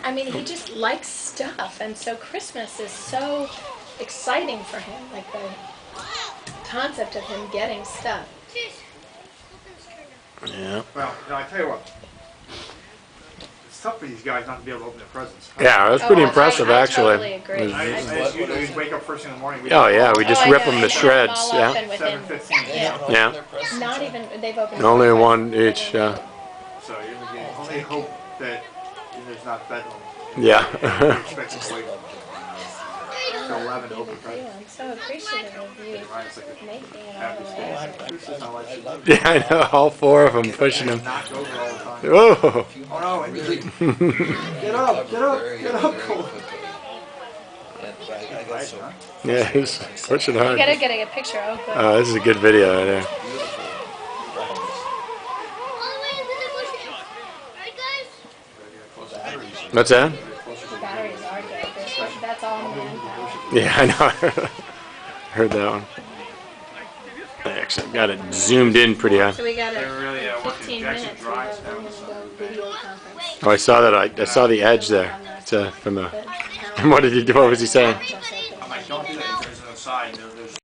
I mean, he just likes stuff, and so Christmas is so exciting for him. Like the concept of him getting stuff. Yeah. Well, I tell you what. It's tough for these guys not to be able to open their presents. Yeah, that's pretty impressive, I actually. totally agree. I just usually wake up first thing in the morning. Oh yeah, we just rip them to Them shreds. all Yeah. open within, 7:15. yeah. Yeah. Not even, they've opened Only one. one each. Yeah. So you only hope that there's not bedlam. Yeah. Expect to wait till 11 to open presents. I'm so appreciative of you It's like a making it all happy the stage. way. This is not like you Yeah, I know. All four of them pushing him. knocked over all the time. Oh. Oh no, injury. Get up, get up, get up, Cole. Yeah, he's pushing You hard. gotta get a picture. Oh, good. Oh, this is a good video right there. What's that? The batteries are good. That's all manpower. Yeah, I know. Heard that one. I actually got it zoomed in pretty high. So we got They're it. really 15 Jackson minutes. drives We're down going the to side. go video conference. Oh, I saw that. I saw the edge there. It's, from the. What did he do? What was he saying? I'm like, don't do that. There's no side. There's